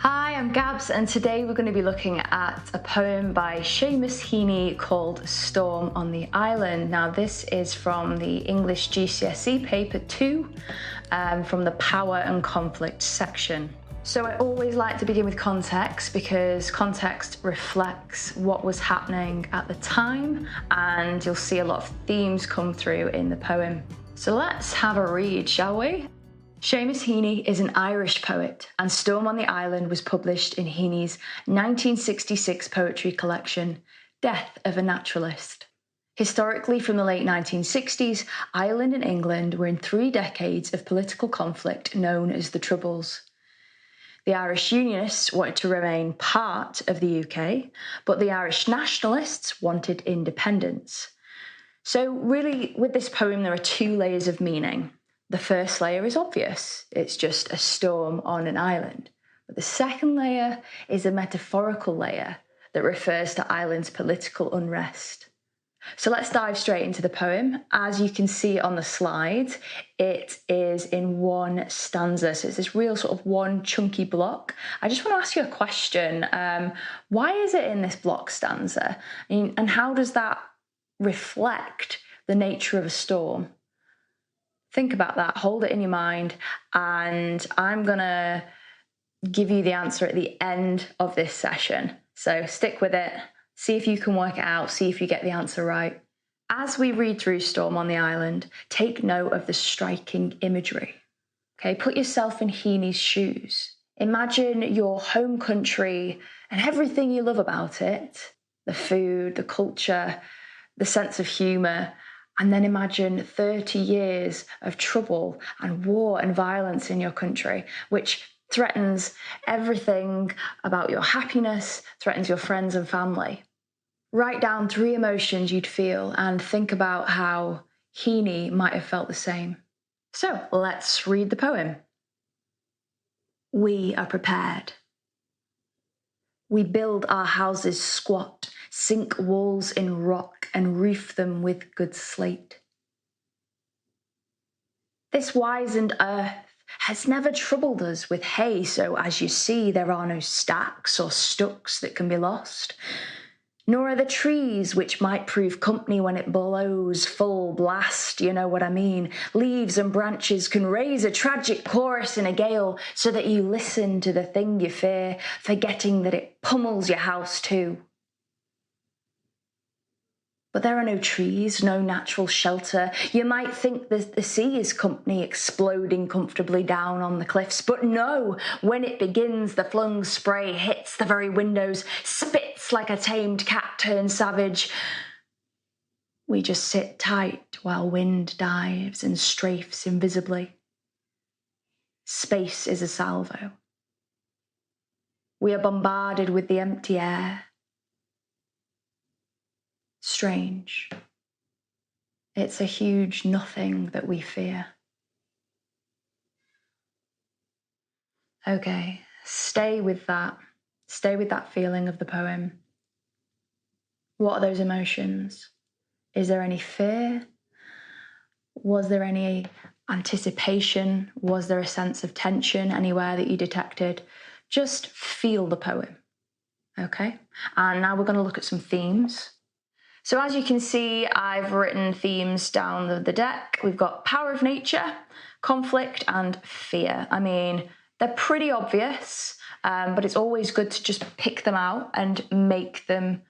Hi, I'm Gabs, and today we're going to be looking at a poem by Seamus Heaney called Storm on the Island. Now, this is from the English GCSE paper 2, from the Power and Conflict section. So I always like to begin with context because context reflects what was happening at the time, and you'll see a lot of themes come through in the poem. So let's have a read, shall we? Seamus Heaney is an Irish poet, and Storm on the Island was published in Heaney's 1966 poetry collection, Death of a Naturalist. Historically, from the late 1960s, Ireland and England were in 3 decades of political conflict known as the Troubles. The Irish Unionists wanted to remain part of the UK, but the Irish nationalists wanted independence. So really, with this poem, there are 2 layers of meaning. The first layer is obvious. It's just a storm on an island. But the second layer is a metaphorical layer that refers to Ireland's political unrest. So let's dive straight into the poem. As you can see on the slide, it is in 1 stanza. So it's this real sort of one chunky block. I just want to ask you a question. Why is it in this block stanza? And how does that reflect the nature of a storm? Think about that, hold it in your mind, and I'm going to give you the answer at the end of this session. So stick with it, see if you can work it out, see if you get the answer right. As we read through Storm on the Island, take note of the striking imagery. Okay, put yourself in Heaney's shoes. Imagine your home country and everything you love about it, the food, the culture, the sense of humour, and then imagine 30 years of trouble and war and violence in your country, which threatens everything about your happiness, threatens your friends and family. Write down 3 emotions you'd feel and think about how Heaney might have felt the same. So let's read the poem. We are prepared. We build our houses squat, sink walls in rock and roof them with good slate. This wizened earth has never troubled us with hay, so as you see, there are no stacks or stucks that can be lost. Nor are the trees which might prove company when it blows full blast, you know what I mean. Leaves and branches can raise a tragic chorus in a gale so that you listen to the thing you fear, forgetting that it pummels your house too. But there are no trees, no natural shelter. You might think the sea is company exploding comfortably down on the cliffs, but no, when it begins, the flung spray hits the very windows, spits like a tamed cat turned savage. We just sit tight while wind dives and strafes invisibly. Space is a salvo. We are bombarded with the empty air. Strange. It's a huge nothing that we fear. Okay, stay with that. Stay with that feeling of the poem. What are those emotions? Is there any fear? Was there any anticipation? Was there a sense of tension anywhere that you detected? Just feel the poem, okay? And now we're going to look at some themes. So as you can see, I've written themes down the deck. We've got power of nature, conflict, and fear. I mean, they're pretty obvious, but it's always good to just pick them out and make them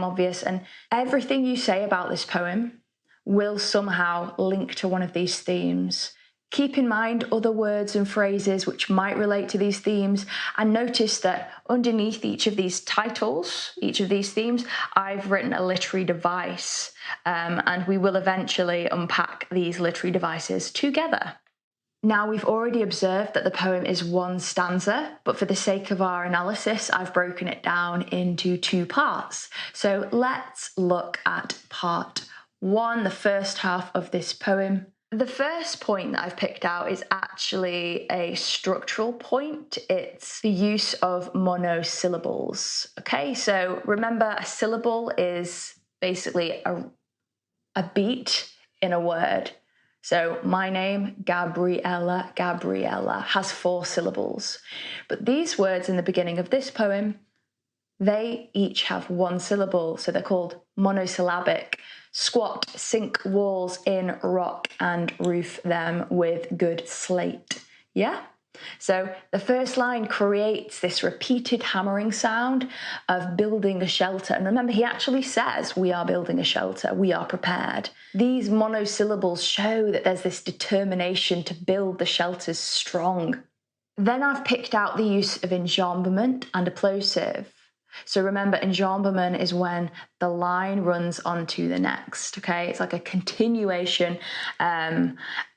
obvious. And everything you say about this poem will somehow link to one of these themes. Keep in mind other words and phrases which might relate to these themes, and notice that underneath each of these titles, each of these themes, I've written a literary device, and we will eventually unpack these literary devices together. Now, we've already observed that the poem is 1 stanza, but for the sake of our analysis, I've broken it down into 2 parts. So let's look at part 1, the first half of this poem. The first point that I've picked out is actually a structural point. It's the use of monosyllables. Okay, so remember, a syllable is basically a beat in a word. So my name, Gabriella, has 4 syllables. But these words in the beginning of this poem, they each have 1 syllable, so they're called monosyllabic. Squat, sink walls in rock and roof them with good slate. Yeah? So the first line creates this repeated hammering sound of building a shelter. And remember, he actually says, we are building a shelter, we are prepared. These monosyllables show that there's this determination to build the shelters strong. Then I've picked out the use of enjambment and a plosive. So remember, enjambment is when the line runs onto the next, okay? It's like a continuation.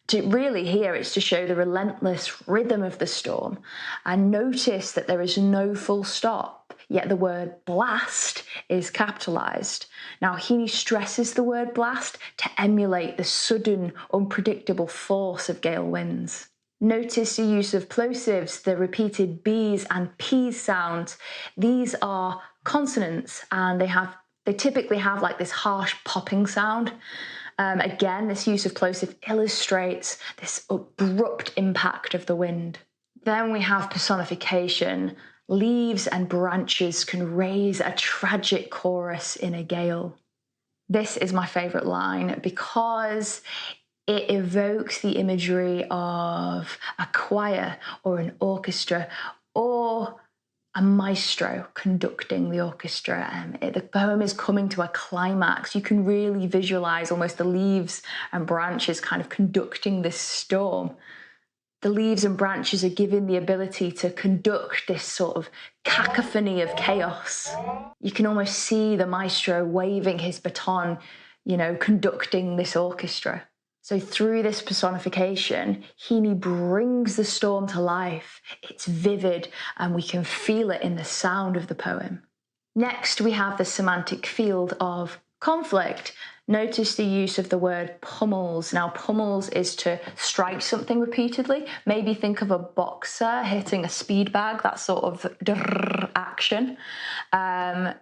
It's to show the relentless rhythm of the storm. And notice that there is no full stop, yet the word blast is capitalised. Now, Heaney stresses the word blast to emulate the sudden, unpredictable force of gale winds. Notice the use of plosives, the repeated B's and P's sounds. These are consonants and they typically have like this harsh popping sound. Again, this use of plosive illustrates this abrupt impact of the wind. Then we have personification. Leaves and branches can raise a tragic chorus in a gale. This is my favourite line because it evokes the imagery of a choir or an orchestra or a maestro conducting the orchestra. The poem is coming to a climax. You can really visualise almost the leaves and branches kind of conducting this storm. The leaves and branches are given the ability to conduct this sort of cacophony of chaos. You can almost see the maestro waving his baton, conducting this orchestra. So through this personification, Heaney brings the storm to life. It's vivid and we can feel it in the sound of the poem. Next, we have the semantic field of conflict. Notice the use of the word pummels. Now, pummels is to strike something repeatedly. Maybe think of a boxer hitting a speed bag, that sort of action.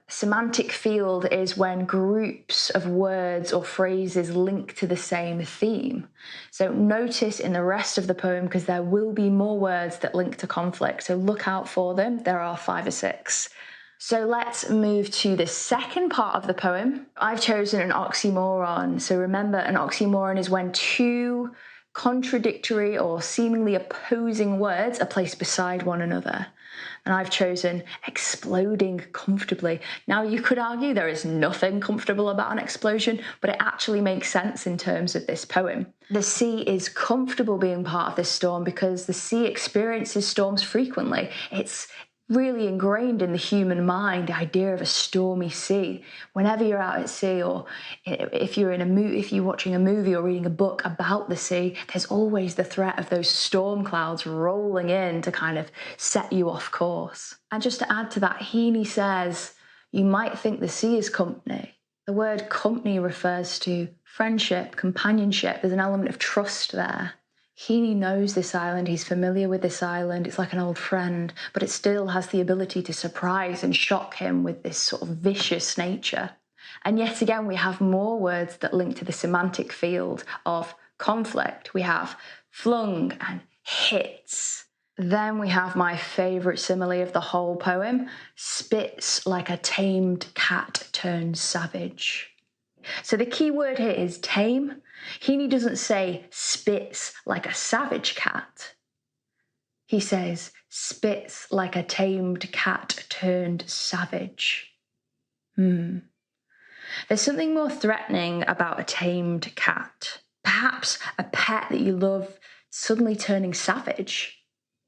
Semantic field is when groups of words or phrases link to the same theme. So notice in the rest of the poem, because there will be more words that link to conflict, so look out for them. There are 5 or 6. So let's move to the second part of the poem. I've chosen an oxymoron. So remember, an oxymoron is when 2 contradictory or seemingly opposing words are placed beside one another. And I've chosen exploding comfortably. Now, you could argue there is nothing comfortable about an explosion, but it actually makes sense in terms of this poem. The sea is comfortable being part of this storm because the sea experiences storms frequently. It's really ingrained in the human mind, the idea of a stormy sea. Whenever you're out at sea, or if you're watching a movie or reading a book about the sea, there's always the threat of those storm clouds rolling in to kind of set you off course. And just to add to that, Heaney says, you might think the sea is company. The word company refers to friendship, companionship. There's an element of trust there. Heaney knows this island, he's familiar with this island, it's like an old friend, but it still has the ability to surprise and shock him with this sort of vicious nature. And yet again, we have more words that link to the semantic field of conflict. We have flung and hits. Then we have my favourite simile of the whole poem, spits like a tamed cat turned savage. So the key word here is tame. Heaney doesn't say spits like a savage cat. He says spits like a tamed cat turned savage. There's something more threatening about a tamed cat. Perhaps a pet that you love suddenly turning savage.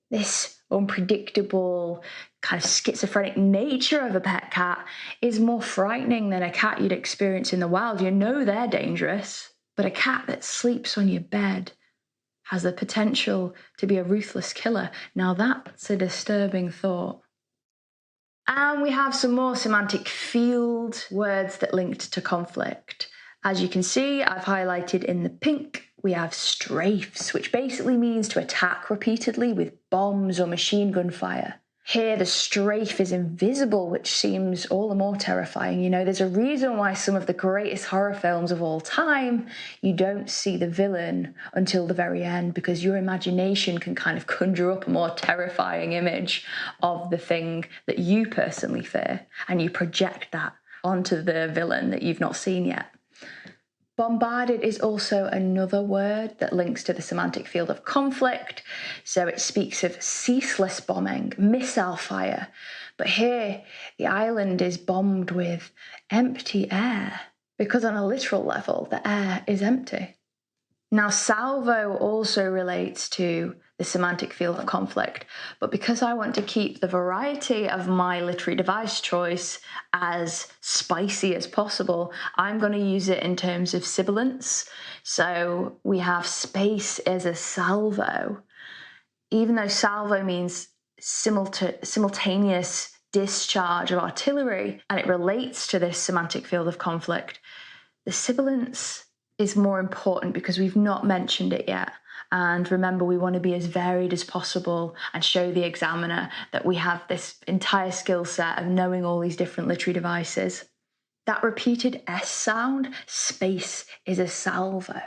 This unpredictable, kind of schizophrenic nature of a pet cat is more frightening than a cat you'd experience in the wild. You know they're dangerous, but a cat that sleeps on your bed has the potential to be a ruthless killer. Now that's a disturbing thought. And we have some more semantic field words that linked to conflict. As you can see, I've highlighted in the pink, we have strafes, which basically means to attack repeatedly with bombs or machine gun fire. Here, the strafe is invisible, which seems all the more terrifying. You know, there's a reason why some of the greatest horror films of all time, you don't see the villain until the very end, because your imagination can kind of conjure up a more terrifying image of the thing that you personally fear, and you project that onto the villain that you've not seen yet. Bombarded is also another word that links to the semantic field of conflict. So it speaks of ceaseless bombing, missile fire. But here, the island is bombed with empty air, because on a literal level, the air is empty. Now, salvo also relates to the semantic field of conflict, but because I want to keep the variety of my literary device choice as spicy as possible, I'm going to use it in terms of sibilance. So we have space as a salvo. Even though salvo means simultaneous discharge of artillery, and it relates to this semantic field of conflict, the sibilance is more important because we've not mentioned it yet. And remember, we want to be as varied as possible and show the examiner that we have this entire skill set of knowing all these different literary devices. That repeated S sound, space, is a salvo.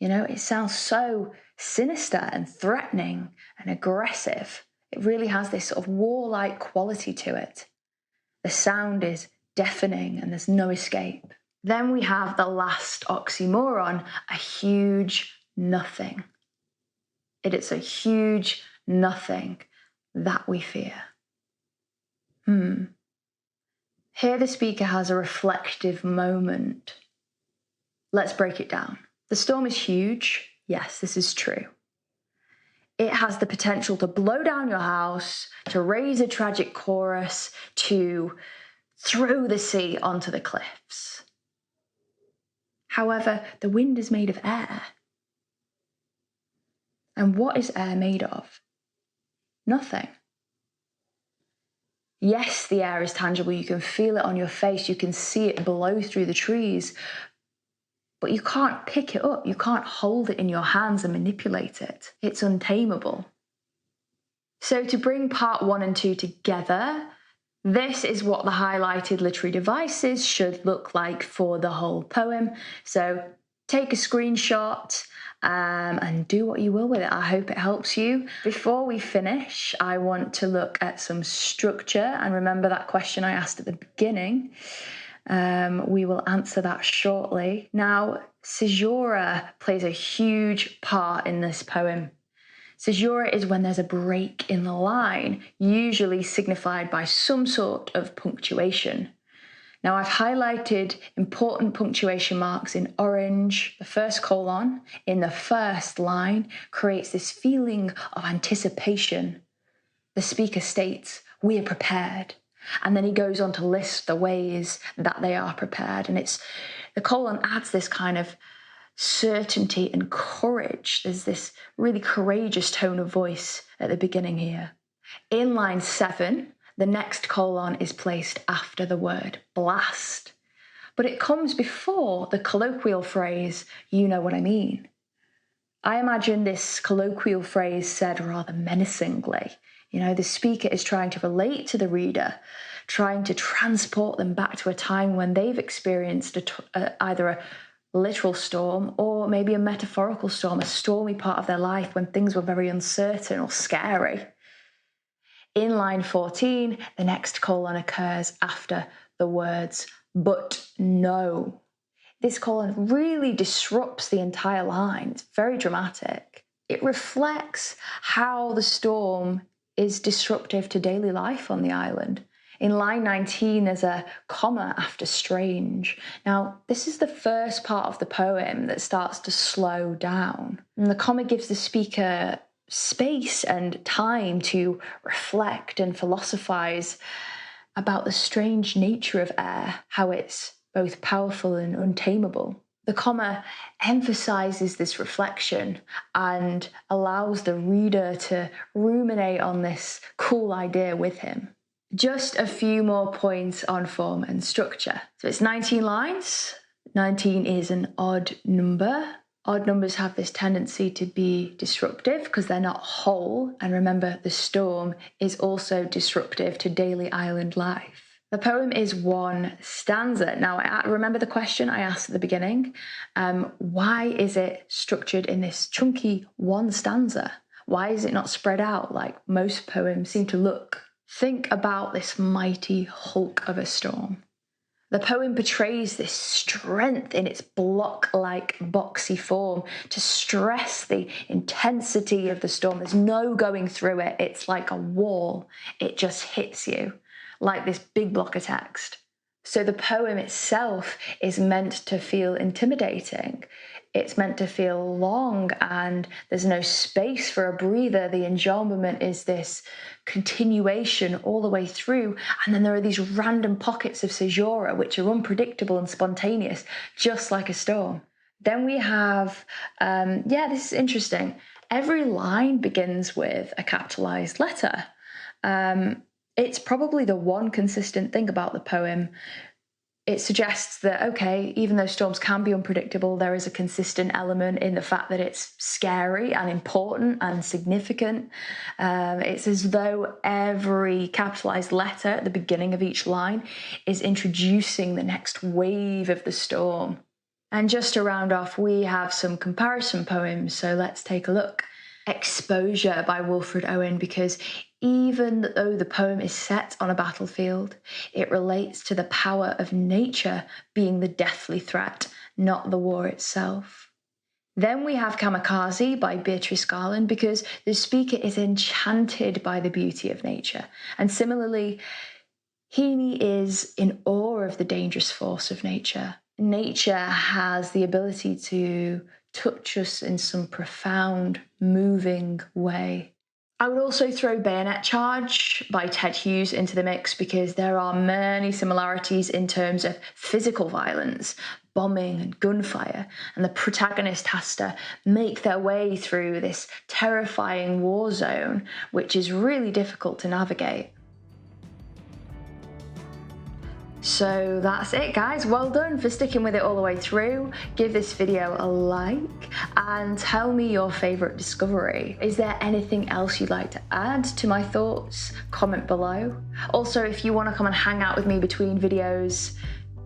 You know, it sounds so sinister and threatening and aggressive. It really has this sort of warlike quality to it. The sound is deafening and there's no escape. Then we have the last oxymoron, a huge nothing. It is a huge nothing that we fear. Here the speaker has a reflective moment. Let's break it down. The storm is huge. Yes, this is true. It has the potential to blow down your house, to raise a tragic chorus, to throw the sea onto the cliffs. However, the wind is made of air. And what is air made of? Nothing. Yes, the air is tangible. You can feel it on your face. You can see it blow through the trees. But you can't pick it up. You can't hold it in your hands and manipulate it. It's untamable. So to bring part 1 and 2 together, this is what the highlighted literary devices should look like for the whole poem. So take a screenshot and do what you will with it. I hope it helps you. Before we finish, I want to look at some structure, and remember that question I asked at the beginning. We will answer that shortly. Now, Caesura plays a huge part in this poem. Caesura is when there's a break in the line, usually signified by some sort of punctuation. Now, I've highlighted important punctuation marks in orange. The first colon in the first line creates this feeling of anticipation. The speaker states, "We are prepared." And then he goes on to list the ways that they are prepared. And the colon adds this kind of certainty and courage. There's this really courageous tone of voice at the beginning here. In line 7, the next colon is placed after the word blast, but it comes before the colloquial phrase, "You know what I mean." I imagine this colloquial phrase said rather menacingly. You know, the speaker is trying to relate to the reader, trying to transport them back to a time when they've experienced either a literal storm or maybe a metaphorical storm, a stormy part of their life when things were very uncertain or scary. In line 14, the next colon occurs after the words, "but no." This colon really disrupts the entire line. It's very dramatic. It reflects how the storm is disruptive to daily life on the island. In line 19, there's a comma after strange. Now, this is the first part of the poem that starts to slow down. And the comma gives the speaker space and time to reflect and philosophize about the strange nature of air, how it's both powerful and untamable. The comma emphasizes this reflection and allows the reader to ruminate on this cool idea with him. Just a few more points on form and structure. So it's 19 lines. 19 is an odd number Odd numbers have this tendency to be disruptive because they're not whole. And remember, the storm is also disruptive to daily island life. The poem is one stanza. Now, I remember the question I asked at the beginning. Why is it structured in this chunky one stanza? Why is it not spread out like most poems seem to look? Think about this mighty hulk of a storm. The poem portrays this strength in its block-like boxy form to stress the intensity of the storm. There's no going through it. It's like a wall. It just hits you like this big block of text. So the poem itself is meant to feel intimidating. It's meant to feel long, and there's no space for a breather. The enjambment is this continuation all the way through, and then there are these random pockets of Caesura which are unpredictable and spontaneous, just like a storm. Then we have, this is interesting. Every line begins with a capitalized letter. It's probably the one consistent thing about the poem. It suggests that, okay, even though storms can be unpredictable, there is a consistent element in the fact that it's scary and important and significant. It's as though every capitalized letter at the beginning of each line is introducing the next wave of the storm. And just to round off, we have some comparison poems, so let's take a look. Exposure by Wilfred Owen, because even though the poem is set on a battlefield, it relates to the power of nature being the deathly threat, not the war itself. Then we have Kamikaze by Beatrice Garland, because the speaker is enchanted by the beauty of nature. And similarly, Heaney is in awe of the dangerous force of nature. Nature has the ability to touch us in some profound, moving way. I would also throw Bayonet Charge by Ted Hughes into the mix, because there are many similarities in terms of physical violence, bombing and gunfire, and the protagonist has to make their way through this terrifying war zone, which is really difficult to navigate. So that's it, guys. Well done for sticking with it all the way through. Give this video a like and tell me your favourite discovery. Is there anything else you'd like to add to my thoughts? Comment below. Also, if you want to come and hang out with me between videos,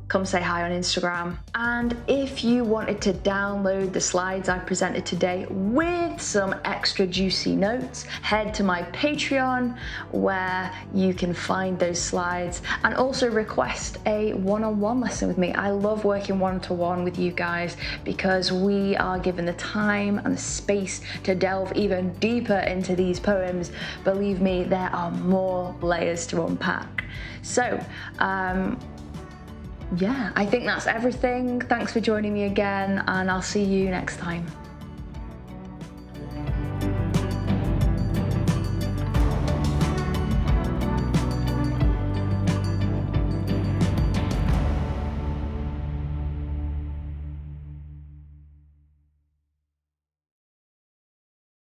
come say hi on Instagram. And if you wanted to download the slides I presented today with some extra juicy notes, head to my Patreon where you can find those slides, and also request a one-on-one lesson with me. I love working one-to-one with you guys because we are given the time and the space to delve even deeper into these poems. Believe me, there are more layers to unpack. So, yeah, I think that's everything. Thanks for joining me again, and I'll see you next time.